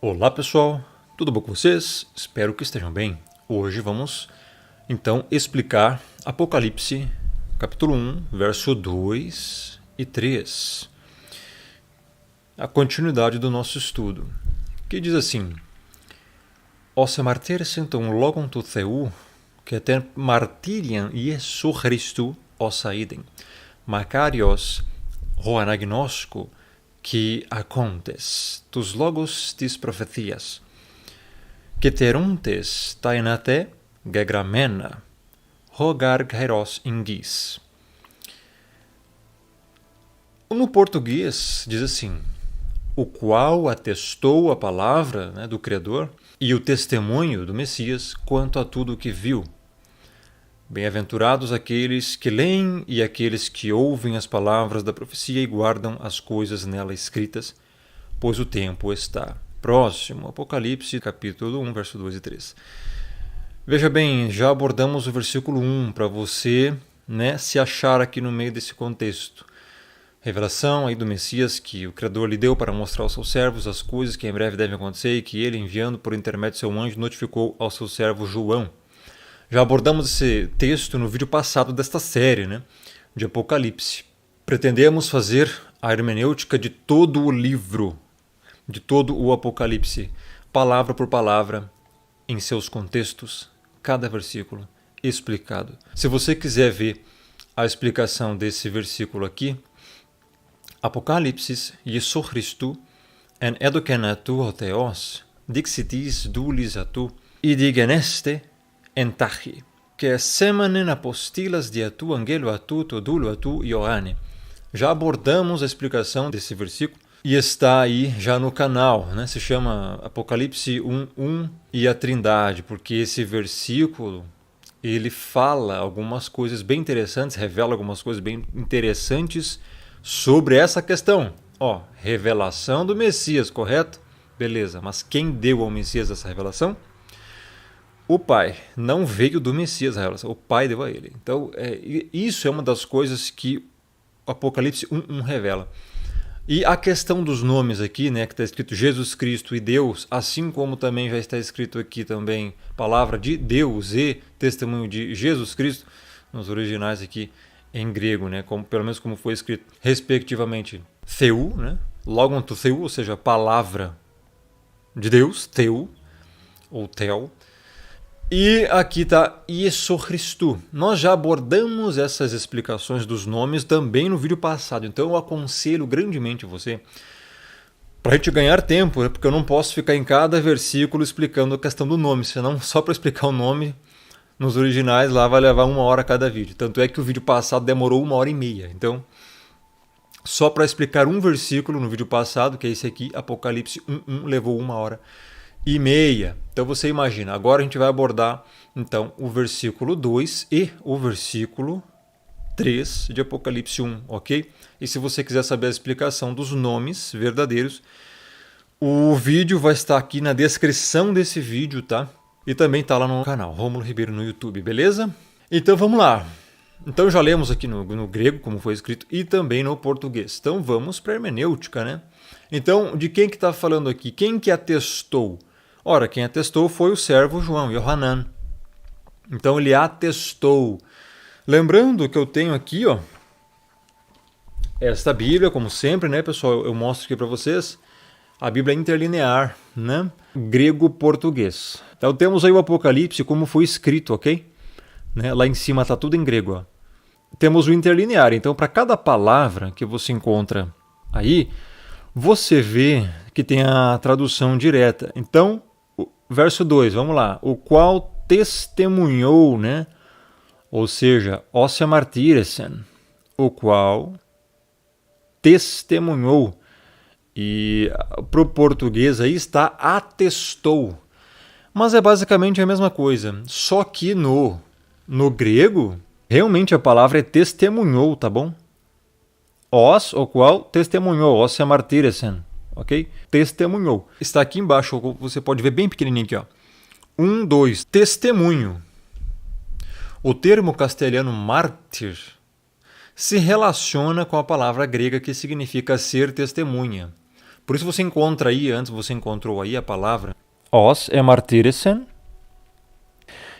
Olá pessoal, tudo bom com vocês? Espero que estejam bem. Hoje vamos então explicar Apocalipse capítulo 1, verso 2 e 3. A continuidade do nosso estudo, que diz assim: Ose martyrsen ton logon tu Θεού και ten martyrian Iesu Christu osaiden, Makarios ho anagnosko que acontes, tus logos tis profecias, que terontes tainate gegramena, rogar gairos ingis. No português diz assim: o qual atestou a palavra do Criador e o testemunho do Messias quanto a tudo o que viu. Bem-aventurados aqueles que leem e aqueles que ouvem as palavras da profecia e guardam as coisas nela escritas, pois o tempo está próximo. Apocalipse, capítulo 1, verso 2 e 3. Veja bem, já abordamos o versículo 1 para você se achar aqui no meio desse contexto. Revelação aí do Messias que o Criador lhe deu para mostrar aos seus servos as coisas que em breve devem acontecer e que ele, enviando por intermédio de seu anjo, notificou ao seu servo João. Já abordamos esse texto no vídeo passado desta série, de Apocalipse. Pretendemos fazer a hermenêutica de todo o livro, de todo o Apocalipse, palavra por palavra, em seus contextos, cada versículo explicado. Se você quiser ver a explicação desse versículo aqui, Apocalipsis Iesu Christu en edokenatu hotheos, dixitis dulis atu, idigeneste entachi, que semanen apostilas de atu angelo atu todulo atu Ioane. Já abordamos a explicação desse versículo e está aí já no canal, se chama Apocalipse 1:1 e a Trindade, porque esse versículo ele fala algumas coisas bem interessantes, revela algumas coisas bem interessantes sobre essa questão. Revelação do Messias, correto? Beleza, mas quem deu ao Messias essa revelação? O Pai. Não veio do Messias a revelação, o Pai deu a ele. Então, isso é uma das coisas que o Apocalipse 1:1 revela. E a questão dos nomes aqui, que está escrito Jesus Cristo e Deus, assim como também já está escrito aqui também palavra de Deus e testemunho de Jesus Cristo, nos originais aqui em grego, pelo menos como foi escrito, respectivamente, Theou, logon to Theou, ou seja, palavra de Deus, Theou, ou Theo. E aqui está Iesu Christu. Nós já abordamos essas explicações dos nomes também no vídeo passado, então eu aconselho grandemente você, para a gente ganhar tempo, porque eu não posso ficar em cada versículo explicando a questão do nome, senão só para explicar o nome nos originais lá vai levar 1 hora cada vídeo. Tanto é que o vídeo passado demorou 1h30. Então, só para explicar um versículo no vídeo passado, que é esse aqui, Apocalipse 1:1, levou 1h30. Então você imagina, agora a gente vai abordar então o versículo 2 e o versículo 3 de Apocalipse 1, ok? E se você quiser saber a explicação dos nomes verdadeiros, o vídeo vai estar aqui na descrição desse vídeo, tá? E também está lá no canal Rômulo Ribeiro no YouTube, beleza? Então vamos lá. Então já lemos aqui no grego, como foi escrito, e também no português. Então vamos para a hermenêutica, Então, de quem que está falando aqui? Quem que atestou? Ora, quem atestou foi o servo João, Yohanan. Então ele atestou. Lembrando que eu tenho aqui, esta Bíblia, como sempre, pessoal, eu mostro aqui para vocês, a Bíblia interlinear, grego-português. Então temos aí o Apocalipse como foi escrito, ok? Lá em cima está tudo em grego. Temos o interlinear, então para cada palavra que você encontra aí, você vê que tem a tradução direta. Então, verso 2, vamos lá. O qual testemunhou, ou seja, ose martyresen, o qual testemunhou. E para o português aí está atestou. Mas é basicamente a mesma coisa. Só que no grego, realmente a palavra é testemunhou, tá bom? Os, o qual testemunhou, ose martyresen, ok? Testemunhou. Está aqui embaixo, você pode ver bem pequenininho aqui, 1, 2, testemunho. O termo castelhano mártir se relaciona com a palavra grega que significa ser testemunha. Por isso você encontra aí, antes você encontrou aí a palavra os é martyresen.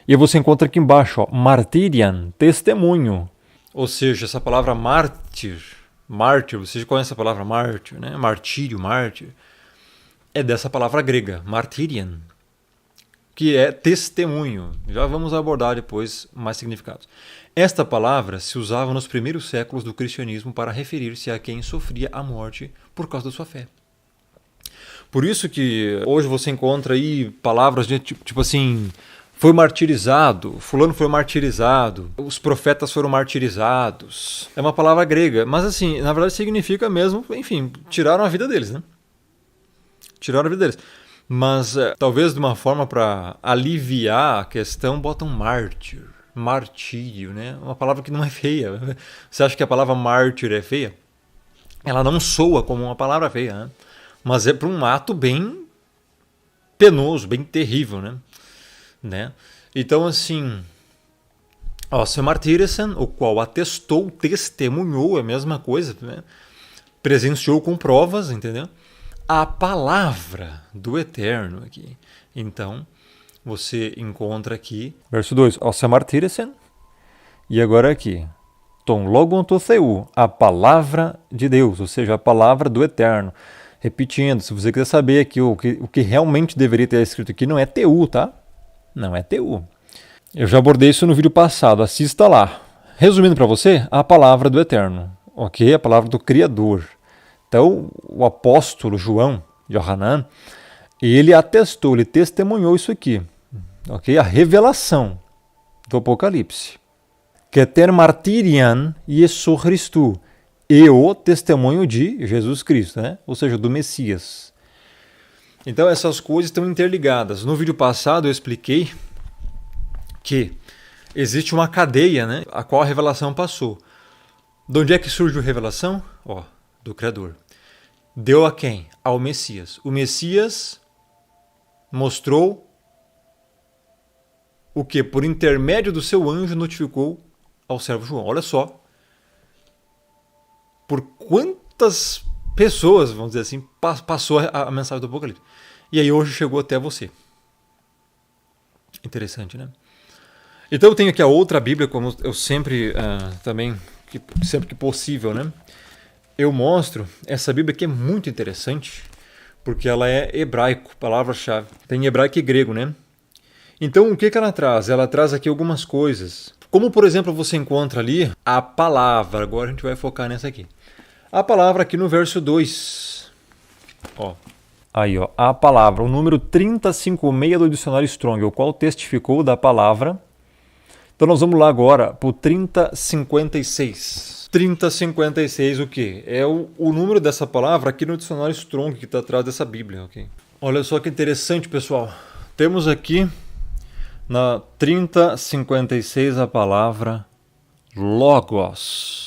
E você encontra aqui embaixo, ó, martyrian, testemunho. Ou seja, essa palavra mártir, você conhece a palavra mártir, né? Martírio, mártir. É dessa palavra grega, martyrian, que é testemunho. Já vamos abordar depois mais significados. Esta palavra se usava nos primeiros séculos do cristianismo para referir-se a quem sofria a morte por causa da sua fé. Por isso que hoje você encontra aí palavras de tipo assim, foi martirizado, fulano foi martirizado, os profetas foram martirizados. É uma palavra grega, mas assim, na verdade significa mesmo, enfim, tiraram a vida deles, né? Tiraram a vida deles. Mas talvez de uma forma para aliviar a questão, botam mártir, martírio, né? Uma palavra que não é feia. Você acha que a palavra mártir é feia? Ela não soa como uma palavra feia, né? Mas é para um ato bem penoso, bem terrível, né? Então, assim, se martyresen, o qual atestou, testemunhou, é a mesma coisa, né? Presenciou com provas, entendeu? A palavra do Eterno aqui. Então, você encontra aqui, verso 2, se martyresen, e agora aqui, ton logon to theu, a palavra de Deus, ou seja, a palavra do Eterno. Repetindo, se você quiser saber aqui o que realmente deveria ter escrito aqui, não é TU, tá? Não é TU. Eu já abordei isso no vídeo passado, assista lá. Resumindo para você, a palavra do Eterno, ok? A palavra do Criador. Então, o apóstolo João, Yohanan, ele atestou, ele testemunhou isso aqui, ok? A revelação do Apocalipse. Que ter martirian Jesu Christu. E o testemunho de Jesus Cristo, né? Ou seja, do Messias. Então essas coisas estão interligadas. No vídeo passado eu expliquei que existe uma cadeia, né, a qual a revelação passou. De onde é que surgiu a revelação? Do Criador. Deu a quem? Ao Messias. O Messias mostrou o que? Por intermédio do seu anjo notificou ao servo João. Olha só. Por quantas pessoas, vamos dizer assim, passou a mensagem do Apocalipse. E aí hoje chegou até você. Interessante, né? Então eu tenho aqui a outra Bíblia, como eu sempre também, sempre que possível, né? Eu mostro essa Bíblia que é muito interessante, porque ela é hebraico, palavra-chave. Tem hebraico e grego, né? Então o que ela traz? Ela traz aqui algumas coisas. Como, por exemplo, você encontra ali a palavra. Agora a gente vai focar nessa aqui. A palavra aqui no verso 2. Aí, a palavra, o número 356 do dicionário Strong, o qual testificou da palavra. Então nós vamos lá agora para o 3056. 3056 o quê? É o número dessa palavra aqui no dicionário Strong que está atrás dessa Bíblia, ok? Olha só que interessante, pessoal. Temos aqui na 3056 a palavra logos.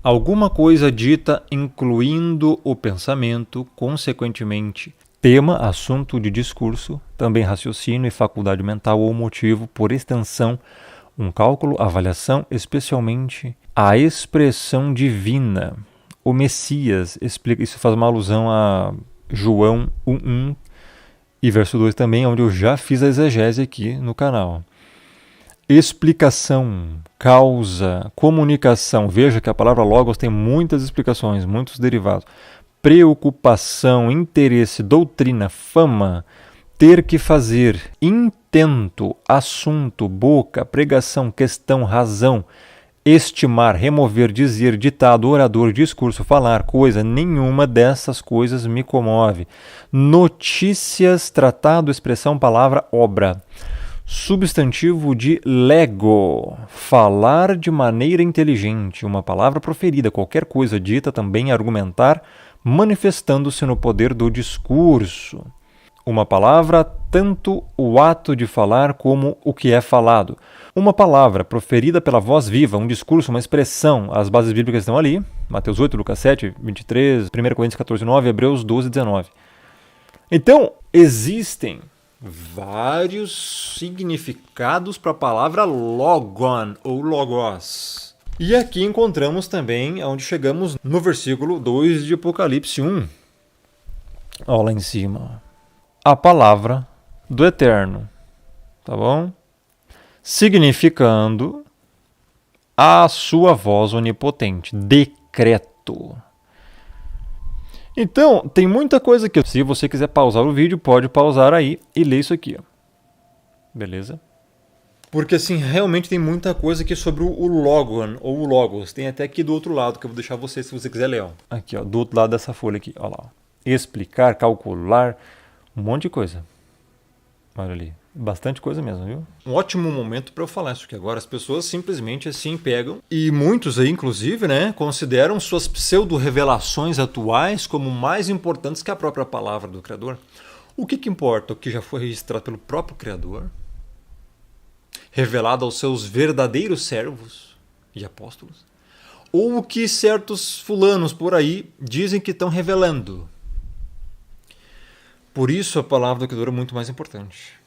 Alguma coisa dita incluindo o pensamento, consequentemente, tema, assunto de discurso, também raciocínio e faculdade mental ou motivo, por extensão, um cálculo, avaliação, especialmente a expressão divina. O Messias explica, isso faz uma alusão a João 1:1 e verso 2 também, onde eu já fiz a exegese aqui no canal. Explicação, causa, comunicação. Veja que a palavra logos tem muitas explicações, muitos derivados. Preocupação, interesse, doutrina, fama, ter que fazer, intento, assunto, boca, pregação, questão, razão, estimar, remover, dizer, ditado, orador, discurso, falar, coisa. Nenhuma dessas coisas me comove. Notícias, tratado, expressão, palavra, obra. Substantivo de lego, falar de maneira inteligente, uma palavra proferida, qualquer coisa dita, também argumentar, manifestando-se no poder do discurso. Uma palavra, tanto o ato de falar como o que é falado. Uma palavra proferida pela voz viva, um discurso, uma expressão. As bases bíblicas estão ali, Mateus 8, Lucas 7, 23, 1 Coríntios 14, 9, Hebreus 12, 19. Então, existem vários significados para a palavra logon ou logos. E aqui encontramos também onde chegamos no versículo 2 de Apocalipse 1. Ó, lá em cima. A palavra do Eterno. Tá bom? Significando a sua voz onipotente. Decreto. Então, tem muita coisa aqui. Se você quiser pausar o vídeo, pode pausar aí e ler isso aqui. Ó. Beleza? Porque, assim, realmente tem muita coisa aqui sobre o Logon, ou o Logos. Tem até aqui do outro lado, que eu vou deixar você, se você quiser ler. Ó. Aqui, ó, do outro lado dessa folha aqui. Ó lá. Ó. Explicar, calcular, um monte de coisa. Olha ali. Bastante coisa mesmo, viu? Um ótimo momento para eu falar isso aqui agora. As pessoas simplesmente assim pegam, e muitos aí, inclusive, né, consideram suas pseudo-revelações atuais como mais importantes que a própria palavra do Criador. O que importa? O que já foi registrado pelo próprio Criador? Revelado aos seus verdadeiros servos e apóstolos? Ou o que certos fulanos por aí dizem que estão revelando? Por isso a palavra do Criador é muito mais importante.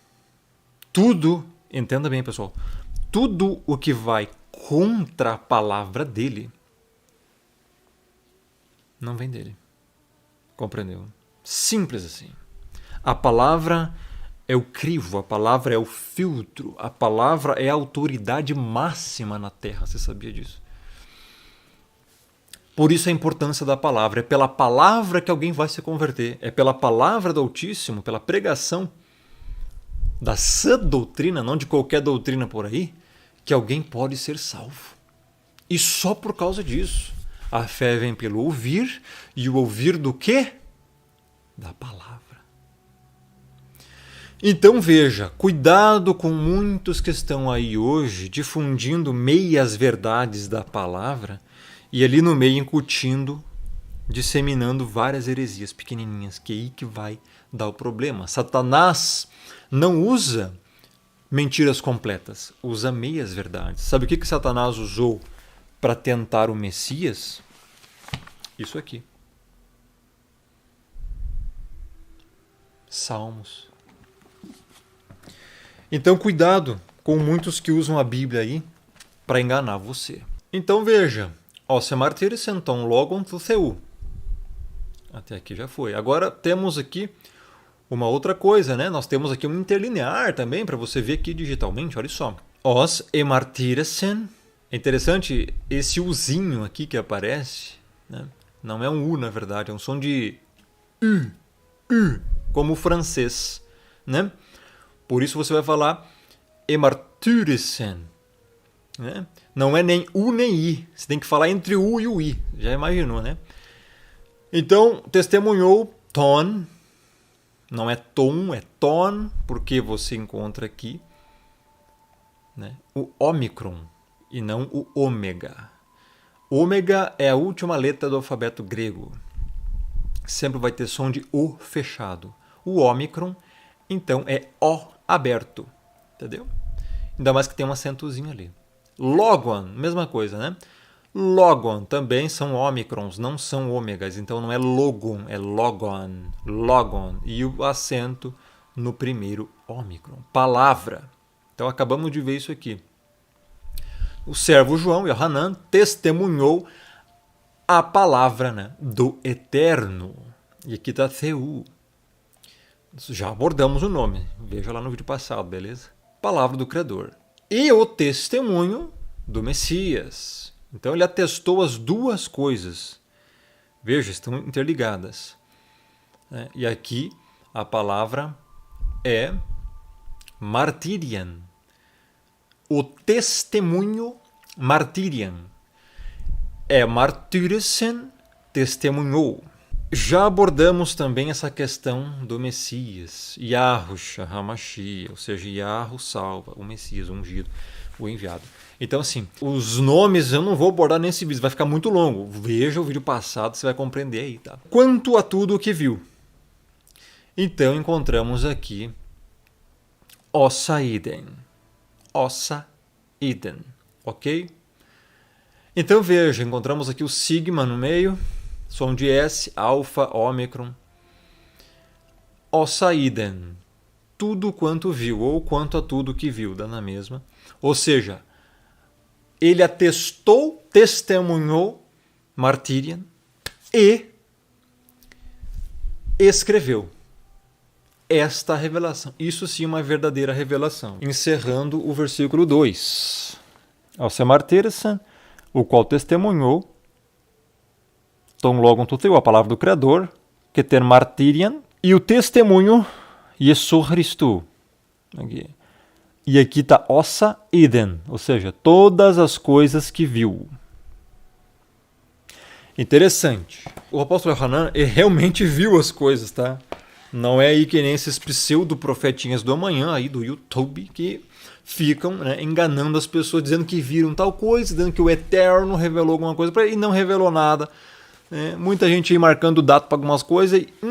Tudo, entenda bem, pessoal, tudo o que vai contra a palavra dele não vem dele. Compreendeu? Simples assim. A palavra é o crivo, a palavra é o filtro, a palavra é a autoridade máxima na Terra. Você sabia disso? Por isso a importância da palavra. É pela palavra que alguém vai se converter. É pela palavra do Altíssimo, pela pregação da sã doutrina, não de qualquer doutrina por aí, que alguém pode ser salvo. E só por causa disso. A fé vem pelo ouvir, e o ouvir do quê? Da palavra. Então veja, cuidado com muitos que estão aí hoje difundindo meias verdades da palavra e ali no meio incutindo, disseminando várias heresias pequenininhas, que é aí que vai dar o problema. Satanás não usa mentiras completas, usa meias verdades. Sabe o que Satanás usou para tentar o Messias? Isso aqui. Salmos. Então cuidado com muitos que usam a Bíblia aí para enganar você. Então veja, se martires senton logon tu theu. Até aqui já foi. Agora temos aqui uma outra coisa, né? Nós temos aqui um interlinear também para você ver aqui digitalmente, olha só. Os emartiresen. É interessante esse uzinho aqui que aparece, né? Não é um U na verdade, é um som de U, como o francês, né? Por isso você vai falar emartiresen, né? Não é nem U nem I, você tem que falar entre o U e o I, já imaginou, né? Então, testemunhou ton, não é tom, é ton, porque você encontra aqui, né, o ômicron e não o ômega. Ômega é a última letra do alfabeto grego. Sempre vai ter som de O fechado. O ômicron, então, é O aberto. Entendeu? Ainda mais que tem um acentozinho ali. Logon, mesma coisa, né? Logon também são ômicrons, não são ômegas. Então não é logon, é logon. Logon. E o acento no primeiro ômicron. Palavra. Então acabamos de ver isso aqui. O servo João, Yohanan, testemunhou a palavra, né, do Eterno. E aqui está Theu. Já abordamos o nome. Veja lá no vídeo passado, beleza? Palavra do Criador. E o testemunho do Messias. Então ele atestou as duas coisas. Veja, estão interligadas. E aqui a palavra é martirian. O testemunho martirian. É martyresen, testemunhou. Já abordamos também essa questão do Messias, Yahushua HaMashiach, ou seja, Yahu salva, o Messias, o ungido, o enviado. Então, assim, os nomes eu não vou abordar nesse vídeo, vai ficar muito longo. Veja o vídeo passado, você vai compreender aí, tá? Quanto a tudo o que viu. Então, encontramos aqui Osaiden. Osaiden, ok? Então, veja, encontramos aqui o sigma no meio, som de S, alfa, ômicron. Osaiden, tudo quanto viu, ou quanto a tudo que viu, dá na mesma. Ou seja, ele atestou, testemunhou, martirian, e escreveu esta revelação. Isso sim é uma verdadeira revelação. Encerrando o versículo 2. Ao ser martirsa, o qual testemunhou, tão logo tuteu, a palavra do Criador, que ter martirian, e o testemunho, Jesu Christu. E aqui está ossa iden, ou seja, todas as coisas que viu. Interessante. O apóstolo Yohanan, ele realmente viu as coisas, tá? Não é aí que nem esses pseudo-profetinhas do amanhã aí do YouTube que ficam, né, enganando as pessoas, dizendo que viram tal coisa, dizendo que o Eterno revelou alguma coisa para ele e não revelou nada. Muita gente aí marcando data para algumas coisas e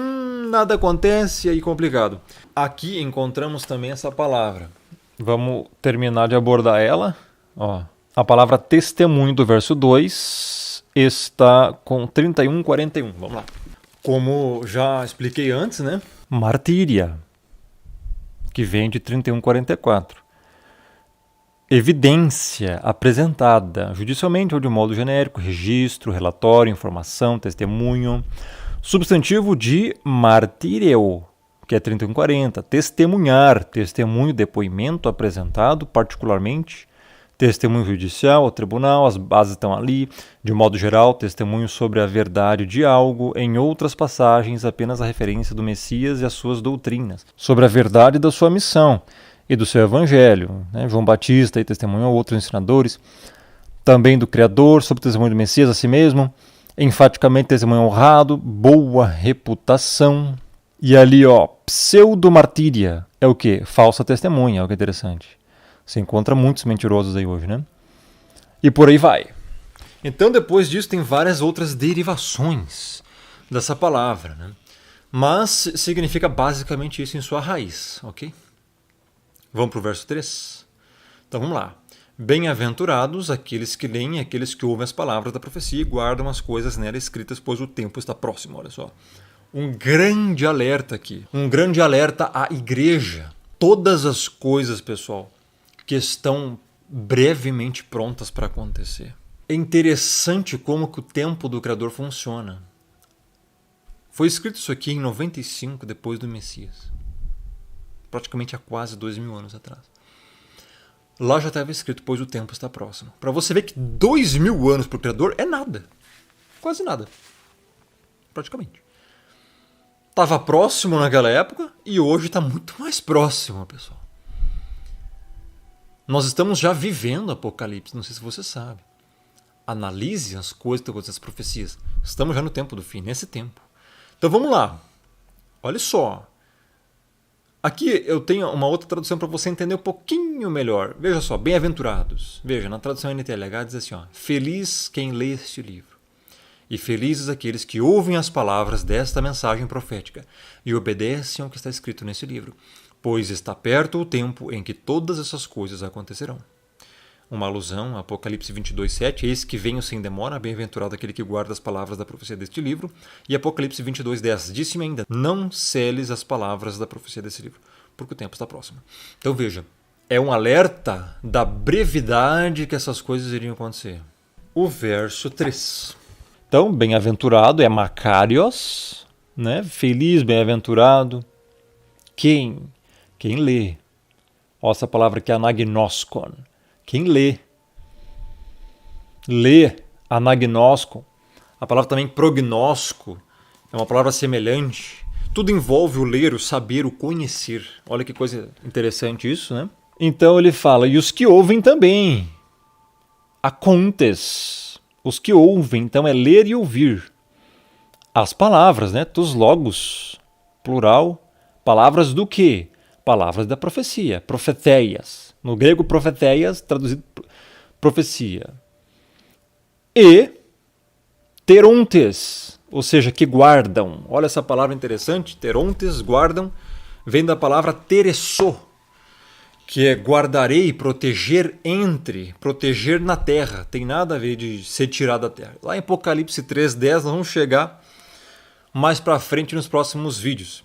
nada acontece, aí complicado. Aqui encontramos também essa palavra. Vamos terminar de abordar ela. Ó, a palavra testemunho do verso 2 está com 31:41. Vamos lá. Como já expliquei antes, né? Martíria, que vem de 31:44. Evidência apresentada judicialmente ou de modo genérico, registro, relatório, informação, testemunho. Substantivo de martíreo, que é 31:40. Testemunhar, testemunho, depoimento apresentado particularmente. Testemunho judicial ao tribunal, as bases estão ali. De modo geral, testemunho sobre a verdade de algo. Em outras passagens, apenas a referência do Messias e as suas doutrinas. Sobre a verdade da sua missão e do seu evangelho. João Batista e testemunhou outros ensinadores. Também do Criador, sobre o testemunho do Messias a si mesmo. Enfaticamente, testemunho honrado, boa reputação. E ali, ó, pseudo-martíria é o quê? Falsa testemunha, é o que é interessante. Você encontra muitos mentirosos aí hoje, né? E por aí vai. Então, depois disso, tem várias outras derivações dessa palavra, né? Mas significa basicamente isso em sua raiz, ok? Vamos para o verso 3? Então, vamos lá. Bem-aventurados aqueles que leem e aqueles que ouvem as palavras da profecia e guardam as coisas nela escritas, pois o tempo está próximo. Olha só. Um grande alerta aqui. Um grande alerta à igreja. Todas as coisas, pessoal, que estão brevemente prontas para acontecer. É interessante como que o tempo do Criador funciona. Foi escrito isso aqui em 95, depois do Messias. Praticamente há quase 2000 anos atrás. Lá já estava escrito, pois o tempo está próximo. Para você ver que 2000 anos para o Criador é nada. Quase nada. Praticamente. Estava próximo naquela época e hoje está muito mais próximo, pessoal. Nós estamos já vivendo Apocalipse, não sei se você sabe. Analise as coisas, as profecias. Estamos já no tempo do fim, nesse tempo. Então vamos lá. Olha só. Aqui eu tenho uma outra tradução para você entender um pouquinho melhor. Veja só, bem-aventurados. Veja, na tradução NTLH diz assim, ó, feliz quem lê este livro. E felizes aqueles que ouvem as palavras desta mensagem profética e obedecem ao que está escrito nesse livro. Pois está perto o tempo em que todas essas coisas acontecerão. Uma alusão a Apocalipse 22:7, eis que venho sem demora, bem-aventurado aquele que guarda as palavras da profecia deste livro. E Apocalipse 22:10, disse-me ainda, não seles as palavras da profecia desse livro, porque o tempo está próximo. Então veja, é um alerta da brevidade que essas coisas iriam acontecer. O verso 3. Então, bem-aventurado é Makarios, né? Feliz, bem-aventurado. Quem lê. Olha essa palavra aqui, anagnoskon. Quem lê. Lê, anagnoskon. A palavra também prognosco é uma palavra semelhante. Tudo envolve o ler, o saber, o conhecer. Olha que coisa interessante isso, né? Então ele fala, e os que ouvem também. Acontes. Os que ouvem, então é ler e ouvir. As palavras, né? Tus logos, plural. Palavras do quê? Palavras da profecia, profeteias. No grego, profeteias, traduzido profecia. E terontes, ou seja, que guardam. Olha essa palavra interessante, terontes, guardam, vem da palavra teresso, que é guardarei, proteger entre, proteger na terra. Tem nada a ver de ser tirado da terra. Lá em Apocalipse 3:10, nós vamos chegar mais para frente nos próximos vídeos.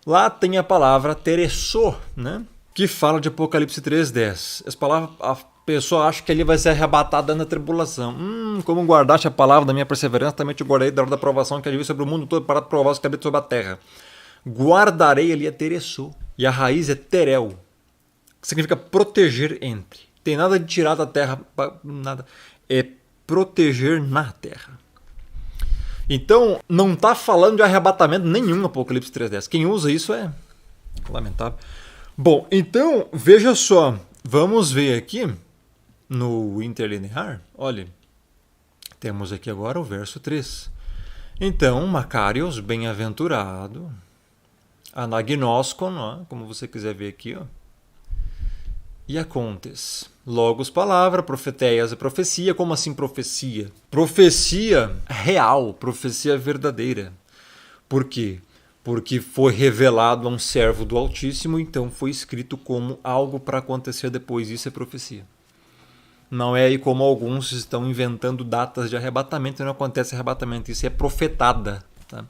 Lá tem a palavra teresso, né? Que fala de Apocalipse 3:10. Essa palavra pessoa acha que ele vai ser arrebatado na tribulação. Como guardaste a palavra da minha perseverança, também te guardei da hora da provação que havia sobre o mundo todo para provar os que habitam sobre a terra. Guardarei ali é tereçô. E a raiz é terel, que significa proteger entre. Tem nada de tirar da terra, nada. É proteger na terra. Então, não está falando de arrebatamento nenhum Apocalipse 3:10. Quem usa isso é lamentável. Bom, então, veja só. Vamos ver aqui no interlinear. Olha, temos aqui agora o verso 3. Então, Macarios, bem-aventurado, anagnoskon, como você quiser ver aqui, ó. Iacontes, logos palavra, profeteias é profecia. Como assim profecia? Profecia real, profecia verdadeira. Por quê? Porque foi revelado a um servo do Altíssimo, então foi escrito como algo para acontecer depois. Isso é profecia. Não é aí como alguns estão inventando datas de arrebatamento, não acontece arrebatamento. Isso é profetada, tá?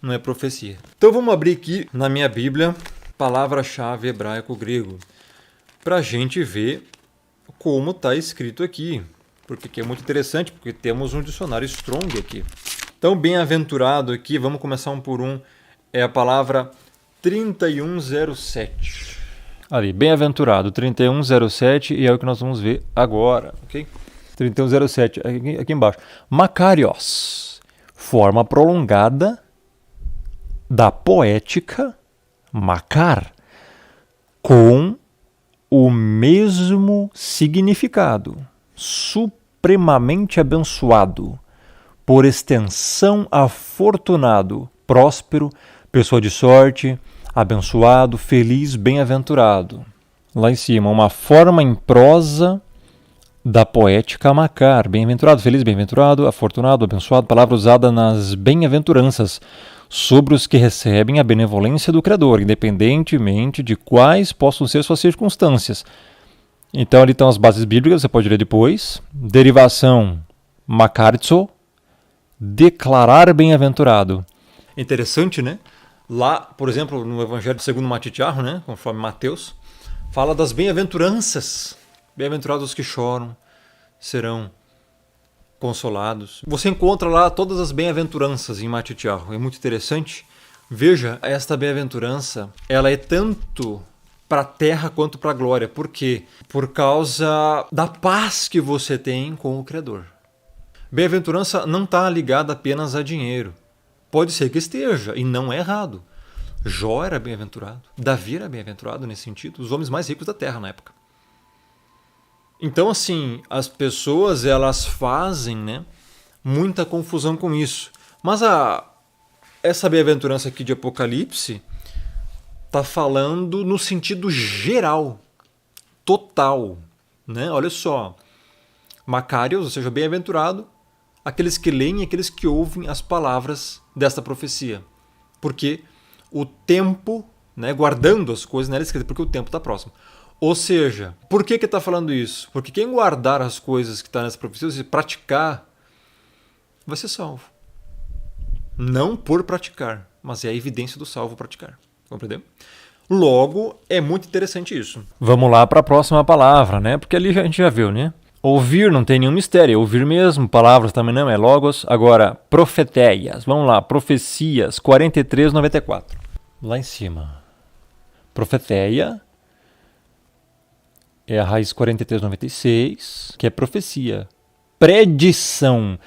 Não é profecia. Então vamos abrir aqui na minha Bíblia, palavra-chave hebraico-grego, para a gente ver como está escrito aqui. Porque aqui é muito interessante, porque temos um dicionário Strong aqui. Então, bem-aventurado aqui, vamos começar um por um, é a palavra 3107. Ali, bem-aventurado, 3107, e é o que nós vamos ver agora, ok? 3107, aqui embaixo. Makarios, forma prolongada da poética makar, com o mesmo significado, supremamente abençoado, por extensão afortunado, próspero, pessoa de sorte, abençoado, feliz, bem-aventurado. Lá em cima, uma forma em prosa da poética makar, bem-aventurado, feliz, bem-aventurado, afortunado, abençoado, palavra usada nas bem-aventuranças, sobre os que recebem a benevolência do Criador, independentemente de quais possam ser suas circunstâncias. Então ali estão as bases bíblicas, você pode ler depois. Derivação makarizo, declarar bem-aventurado. Interessante, né? Lá, por exemplo, no Evangelho segundo Matitiarro, né, conforme Mateus, fala das bem-aventuranças. Bem-aventurados os que choram, serão consolados. Você encontra lá todas as bem-aventuranças em Matitiarro. É muito interessante. Veja, esta bem-aventurança, ela é tanto para a terra quanto para a glória. Por quê? Por causa da paz que você tem com o Criador. Bem-aventurança não está ligada apenas a dinheiro. Pode ser que esteja, e não é errado. Jó era bem-aventurado. Davi era bem-aventurado nesse sentido. Os homens mais ricos da terra na época. Então, assim, as pessoas elas fazem, né, muita confusão com isso. Mas essa bem-aventurança aqui de Apocalipse está falando no sentido geral, total, né? Olha só, Macarios, ou seja, bem-aventurado, aqueles que leem e aqueles que ouvem as palavras desta profecia. Porque o tempo, né, guardando as coisas, nela é escrito, porque o tempo está próximo. Ou seja, por que está falando isso? Porque quem guardar as coisas que estão nessa profecia, se praticar, vai ser salvo. Não por praticar, mas é a evidência do salvo praticar. Compreendeu? Logo, é muito interessante isso. Vamos lá para a próxima palavra, né? Porque ali a gente já viu, né? Ouvir não tem nenhum mistério, é ouvir mesmo, palavras também não, é logos. Agora, profeteias, vamos lá, profecias, 43:94. Lá em cima. Profeteia é a raiz 43:96, que é profecia. Predição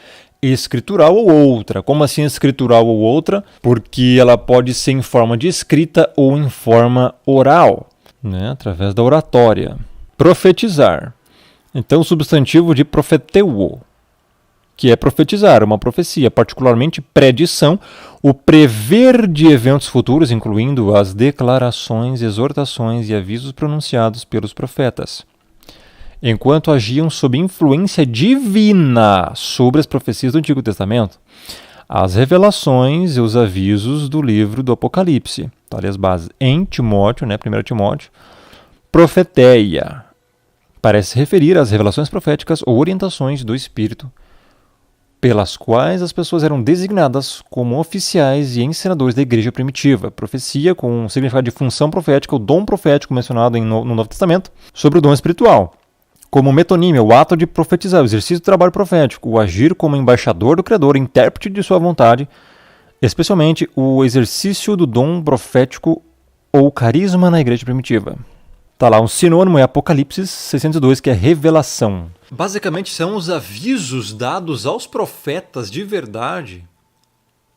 escritural ou outra. Como assim escritural ou outra? Porque ela pode ser em forma de escrita ou em forma oral, né? Através da oratória. Profetizar. Então, o substantivo de profeteuo, que é profetizar, uma profecia, particularmente predição, o prever de eventos futuros, incluindo as declarações, exortações e avisos pronunciados pelos profetas, enquanto agiam sob influência divina sobre as profecias do Antigo Testamento, as revelações e os avisos do livro do Apocalipse. Tá ali as bases. Em Timóteo, né, 1 Timóteo, profeteia parece se referir às revelações proféticas ou orientações do Espírito, pelas quais as pessoas eram designadas como oficiais e ensinadores da igreja primitiva. Profecia com o significado de função profética, o dom profético mencionado no Novo Testamento, sobre o dom espiritual. como metonímia, o ato de profetizar, o exercício do trabalho profético, o agir como embaixador do Criador, intérprete de sua vontade, especialmente o exercício do dom profético ou carisma na igreja primitiva. Tá lá, um sinônimo é Apocalipse 602, que é revelação. Basicamente são os avisos dados aos profetas de verdade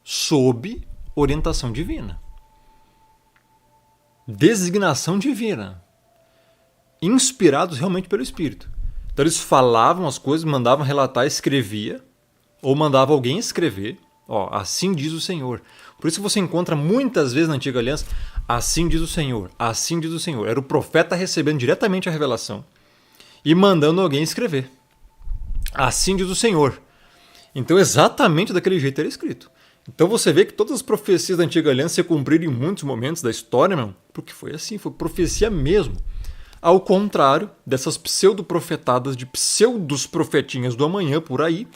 sob orientação divina. Designação divina. Inspirados realmente pelo Espírito. Então eles falavam as coisas, mandavam relatar, escrevia, ou mandava alguém escrever, assim diz o Senhor. Por isso que você encontra muitas vezes na Antiga Aliança, assim diz o Senhor, assim diz o Senhor. Era o profeta recebendo diretamente a revelação e mandando alguém escrever. Assim diz o Senhor. Então exatamente daquele jeito era escrito. Então você vê que todas as profecias da Antiga Aliança se cumpriram em muitos momentos da história, meu, porque foi assim, foi profecia mesmo. Ao contrário dessas pseudo-profetadas de pseudos profetinhas do amanhã por aí,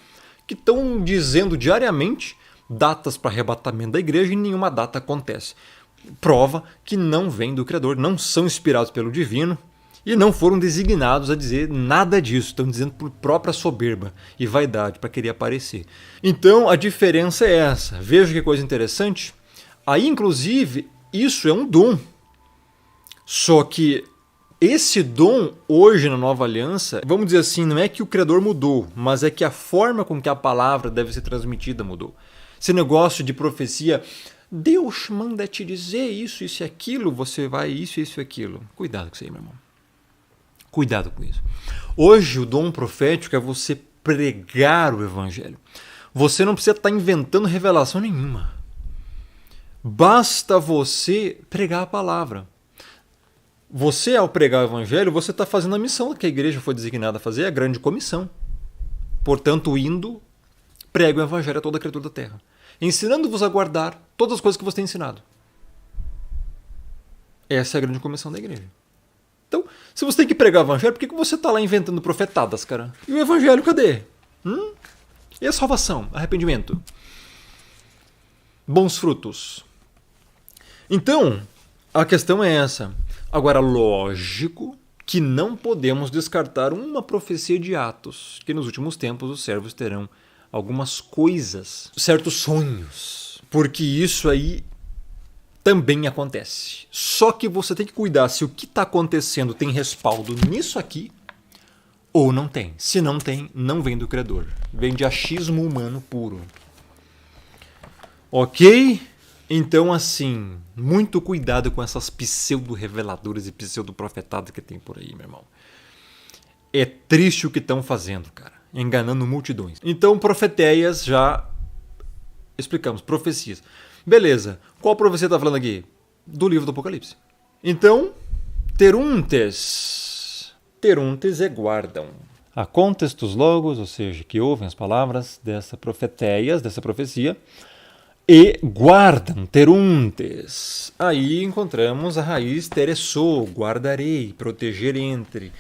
que estão dizendo diariamente datas para arrebatamento da igreja e nenhuma data acontece. Prova que não vem do Criador, não são inspirados pelo divino e não foram designados a dizer nada disso. Estão dizendo por própria soberba e vaidade para querer aparecer. Então a diferença é essa. Veja que coisa interessante. Aí, inclusive, isso é um dom. Só que esse dom, hoje na Nova Aliança, vamos dizer assim, não é que o Criador mudou, mas é que a forma com que a palavra deve ser transmitida mudou. Esse negócio de profecia, Deus manda te dizer isso, isso e aquilo, você vai isso, isso e aquilo. Cuidado com isso aí, meu irmão. Cuidado com isso. Hoje o dom profético é você pregar o Evangelho. Você não precisa estar inventando revelação nenhuma. Basta você pregar a palavra. Você, ao pregar o Evangelho, você está fazendo a missão que a igreja foi designada a fazer, a grande comissão. Portanto, indo, pregue o Evangelho a toda a criatura da terra, ensinando-vos a guardar todas as coisas que você tem ensinado. Essa é a grande comissão da igreja. Então, se você tem que pregar o Evangelho, por que você está lá inventando profetadas, cara? E o Evangelho, cadê? E a salvação? Arrependimento? Bons frutos? Então, a questão é essa. Agora, lógico que não podemos descartar uma profecia de Atos, que nos últimos tempos os servos terão algumas coisas, certos sonhos, porque isso aí também acontece. Só que você tem que cuidar se o que está acontecendo tem respaldo nisso aqui ou não tem. Se não tem, não vem do Criador. Vem de achismo humano puro. Ok? Então, assim, muito cuidado com essas pseudo-reveladoras e pseudo-profetadas que tem por aí, meu irmão. É triste o que estão fazendo, cara. Enganando multidões. Então, profeteias, já explicamos. Profecias. Beleza. Qual profecia está falando aqui? Do livro do Apocalipse. Então, teruntes. Teruntes é guardam. Há contextos logos, ou seja, que ouvem as palavras dessa profeteias, dessa profecia, e guardam, teruntes. Aí encontramos a raiz teresso, guardarei, proteger entre.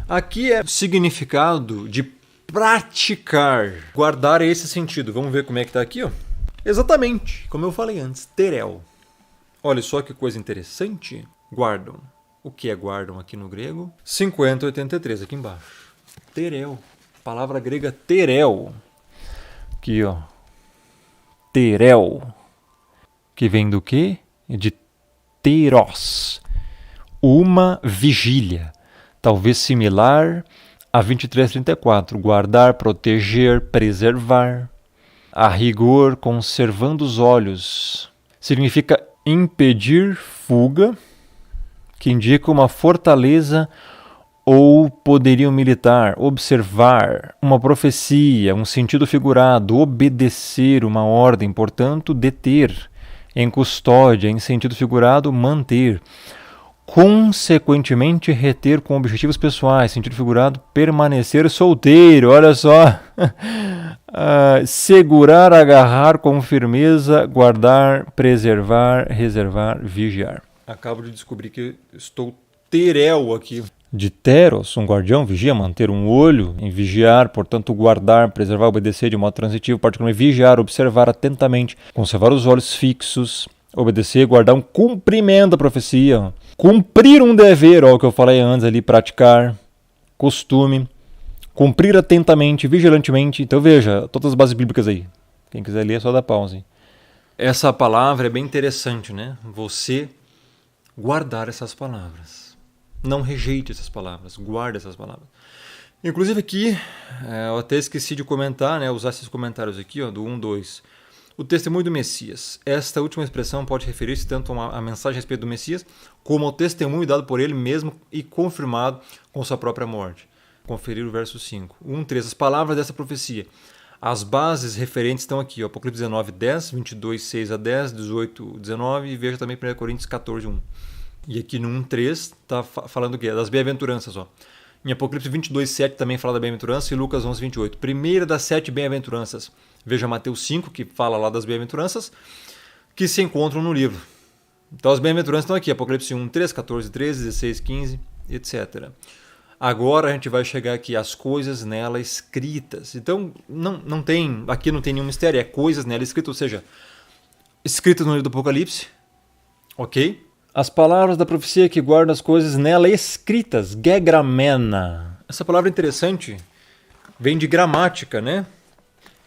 Aqui é o significado de praticar. Guardar é esse sentido. Vamos ver como é que está aqui, ó. Exatamente, como eu falei antes, terel. Olha só que coisa interessante. Guardam. O que é guardam aqui no grego? 5083 aqui embaixo. Terel. Palavra grega terel. Aqui, ó. Terel, que vem do quê? De teros, uma vigília, talvez similar a 2334, guardar, proteger, preservar, a rigor, conservando os olhos. Significa impedir fuga, que indica uma fortaleza ou poderio militar, observar, uma profecia, um sentido figurado, obedecer uma ordem, portanto, deter, em custódia, em sentido figurado, manter, consequentemente reter com objetivos pessoais, sentido figurado, permanecer solteiro, olha só, segurar, agarrar com firmeza, guardar, preservar, reservar, vigiar. Acabo de descobrir que estou terel aqui. De teros, um guardião, vigia, manter um olho em vigiar, portanto guardar, preservar, obedecer de modo transitivo, particularmente vigiar, observar atentamente, conservar os olhos fixos, obedecer, guardar um cumprimento da profecia, cumprir um dever, ó, o que eu falei antes ali, praticar, costume, cumprir atentamente, vigilantemente. Então veja, todas as bases bíblicas aí. Quem quiser ler é só dar pausa. Essa palavra é bem interessante, né? Você guardar essas palavras. Não rejeite essas palavras, guarde essas palavras. Inclusive aqui, eu até esqueci de comentar, né? Usar esses comentários aqui, ó, do 1, 2. O testemunho do Messias. Esta última expressão pode referir-se tanto a mensagem a respeito do Messias, como ao testemunho dado por ele mesmo e confirmado com sua própria morte. Conferir o verso 5. 1, 3. As palavras dessa profecia. As bases referentes estão aqui, ó, Apocalipse 19, 10, 22, 6 a 10, 18, 19 e veja também 1 Coríntios 14, 1. E aqui no 1, 3 está falando o quê? Das bem-aventuranças. Ó. Em Apocalipse 22, 7 também fala da bem-aventurança e Lucas 11, 28. Primeira das 7 bem-aventuranças. Veja Mateus 5, que fala lá das bem-aventuranças, que se encontram no livro. Então as bem-aventuranças estão aqui, Apocalipse 1, 3, 14, 13, 16, 15, etc. Agora a gente vai chegar aqui às coisas nela escritas. Então aqui não tem nenhum mistério, é coisas nela escritas, ou seja, escritas no livro do Apocalipse, ok? As palavras da profecia que guardam as coisas nela escritas, gegramena. Essa palavra é interessante, vem de gramática, né?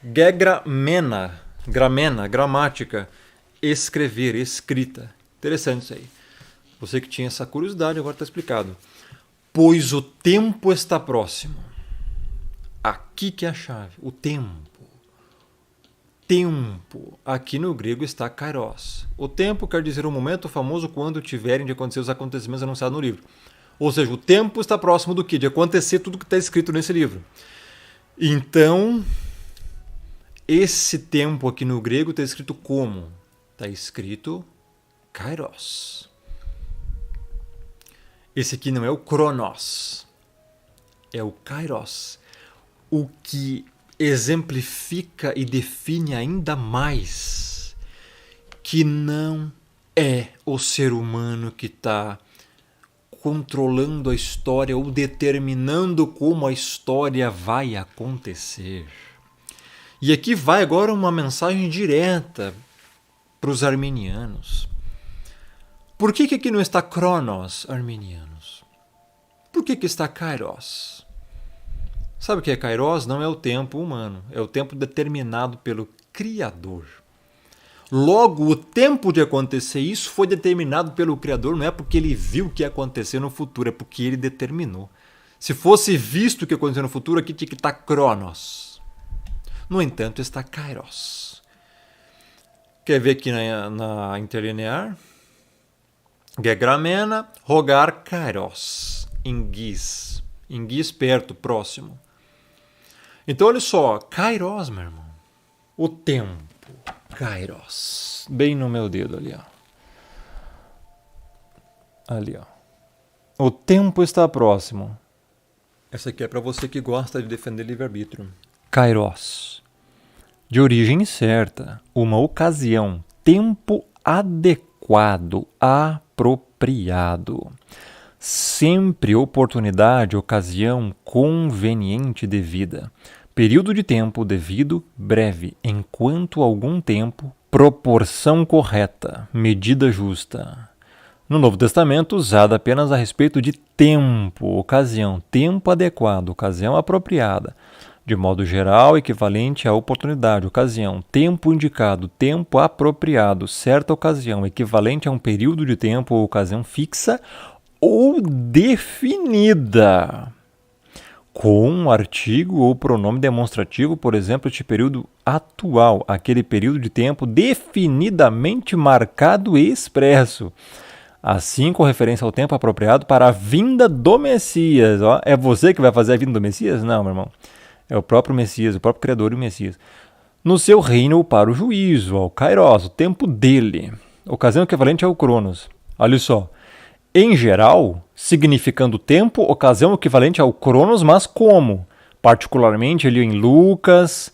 Gegramena, gramática, escrever, escrita. Interessante isso aí. Você que tinha essa curiosidade, agora está explicado. Pois o tempo está próximo. Aqui que é a chave, o tempo. Tempo. Aqui no grego está kairos. O tempo quer dizer o momento famoso quando tiverem de acontecer os acontecimentos anunciados no livro. Ou seja, o tempo está próximo do quê? De acontecer tudo que está escrito nesse livro. Então, esse tempo aqui no grego está escrito como? Está escrito kairos. Esse aqui não é o Cronos, é o Kairos, o que exemplifica e define ainda mais que não é o ser humano que está controlando a história ou determinando como a história vai acontecer. E aqui vai agora uma mensagem direta para os arminianos. Por que aqui não está Cronos, arminianos? Por que está Kairos? Sabe o que é Kairos? Não é o tempo humano, é o tempo determinado pelo Criador. Logo, o tempo de acontecer isso foi determinado pelo Criador, não é porque ele viu o que ia acontecer no futuro, é porque ele determinou. Se fosse visto o que ia acontecer no futuro, aqui tinha que estar Cronos. No entanto, está Kairos. Quer ver aqui na interlinear? Gegramena, rogar kairos, em guis perto, próximo. Então olha só, kairos, meu irmão, o tempo, kairos, bem no meu dedo ali, ó. Ali, ó. O tempo está próximo. Essa aqui é para você que gosta de defender livre-arbítrio. Kairos, de origem certa, uma ocasião, tempo adequado, apropriado. Sempre oportunidade, ocasião conveniente devida. Período de tempo devido, breve, enquanto algum tempo, proporção correta, medida justa. No Novo Testamento, usada apenas a respeito de tempo, ocasião, tempo adequado, ocasião apropriada. De modo geral, equivalente à oportunidade, ocasião, tempo indicado, tempo apropriado, certa ocasião, equivalente a um período de tempo ou ocasião fixa ou definida. Com um artigo ou pronome demonstrativo, por exemplo, este período atual, aquele período de tempo definidamente marcado e expresso. Assim, com referência ao tempo apropriado para a vinda do Messias. Ó, é você que vai fazer a vinda do Messias? Não, meu irmão. É o próprio Messias, o próprio Criador e o Messias. No seu reino para o juízo, ao Kairos, o tempo dele. Ocasião equivalente ao Cronos. Olha só. Em geral, significando tempo, ocasião equivalente ao Cronos, mas como? Particularmente ali em Lucas,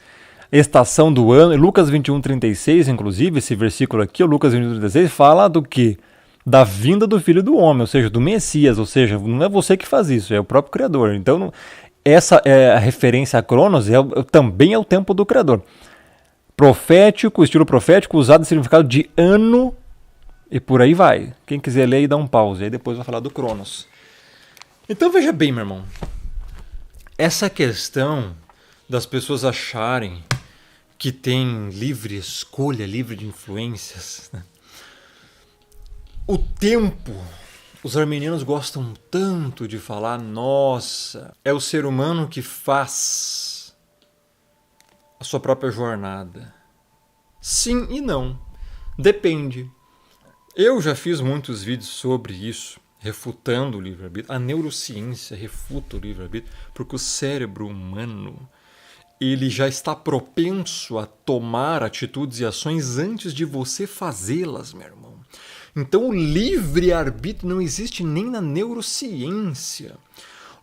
estação do ano, Lucas 21:36, inclusive, esse versículo aqui, o Lucas 21:36, fala do quê? Da vinda do Filho do Homem, ou seja, do Messias, ou seja, não é você que faz isso, é o próprio Criador. Então, essa é a referência a Cronos, também é o tempo do Criador. Profético, estilo profético, usado em significado de ano, e por aí vai. Quem quiser ler aí dá um pause, aí depois vai falar do Cronos. Então veja bem, meu irmão, Essa questão das pessoas acharem que tem livre escolha, livre de influências, né? O tempo, os arminianos gostam tanto de falar, nossa, é o ser humano que faz a sua própria jornada. Sim e não. Depende. Eu já fiz muitos vídeos sobre isso, refutando o livre-arbítrio. A neurociência refuta o livre-arbítrio, porque o cérebro humano ele já está propenso a tomar atitudes e ações antes de você fazê-las, meu irmão. Então o livre-arbítrio não existe nem na neurociência.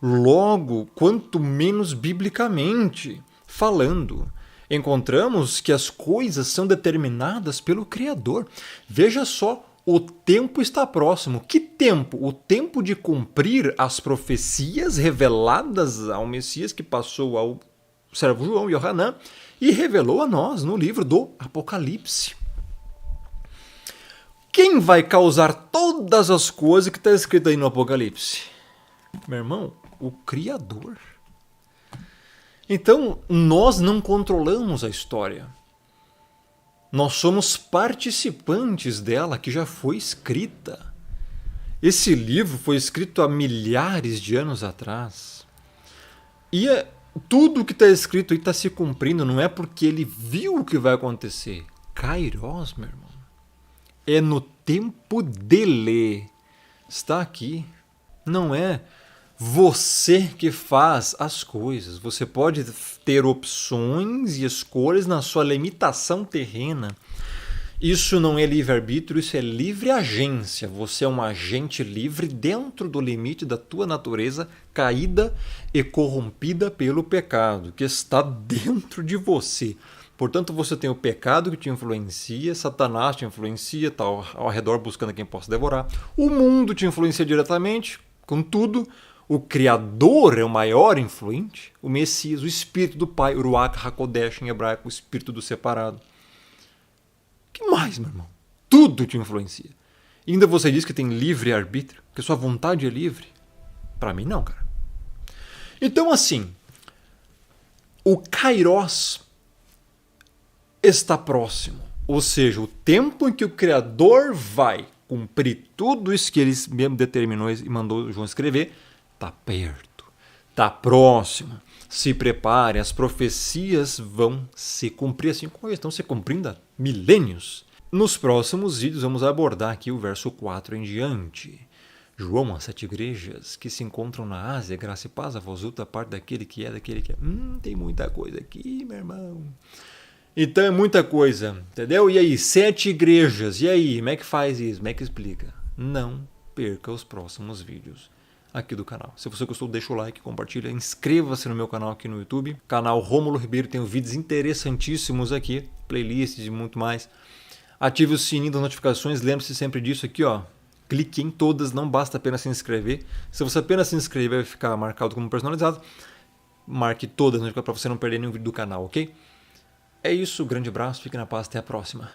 Logo, quanto menos biblicamente falando, encontramos que as coisas são determinadas pelo Criador. Veja só, o tempo está próximo. Que tempo? O tempo de cumprir as profecias reveladas ao Messias que passou ao servo João, Yohanan, e revelou a nós no livro do Apocalipse. Quem vai causar todas as coisas que está escrito aí no Apocalipse? Meu irmão, o Criador. Então, nós não controlamos a história. Nós somos participantes dela, que já foi escrita. Esse livro foi escrito há milhares de anos atrás. E tudo que está escrito aí está se cumprindo, não é porque ele viu o que vai acontecer. Kairos, meu irmão. É no tempo dele. Está aqui. Não é você que faz as coisas. Você pode ter opções e escolhas na sua limitação terrena. Isso não é livre-arbítrio, isso é livre agência. Você é um agente livre dentro do limite da tua natureza caída e corrompida pelo pecado, que está dentro de você. Portanto, você tem o pecado que te influencia, Satanás te influencia, está ao redor buscando quem possa devorar. O mundo te influencia diretamente, contudo, o Criador é o maior influente, o Messias, o Espírito do Pai, o Ruach HaKodesh em hebraico, o Espírito do separado. O que mais, meu irmão? Tudo te influencia. E ainda você diz que tem livre-arbítrio, que sua vontade é livre? Para mim não, cara. Então, assim, o Kairos está próximo. Ou seja, o tempo em que o Criador vai cumprir tudo isso que ele mesmo determinou e mandou João escrever, está perto, está próximo. Se prepare, as profecias vão se cumprir assim como estão se cumprindo há milênios. Nos próximos vídeos vamos abordar aqui o verso 4 em diante. João, as 7 igrejas que se encontram na Ásia, graça e paz a vós da parte daquele que é, daquele que é. Tem muita coisa aqui, meu irmão. Então é muita coisa, entendeu? E aí, 7 igrejas, e aí, como é que faz isso? Como é que explica? Não perca os próximos vídeos aqui do canal. Se você gostou, deixa o like, compartilha, inscreva-se no meu canal aqui no YouTube. Canal Rômulo Ribeiro, tem vídeos interessantíssimos aqui, playlists e muito mais. Ative o sininho das notificações, lembre-se sempre disso aqui, ó. Clique em todas, não basta apenas se inscrever. Se você apenas se inscrever, vai ficar marcado como personalizado. Marque todas para você não perder nenhum vídeo do canal, ok? É isso, grande abraço, fique na paz, até a próxima.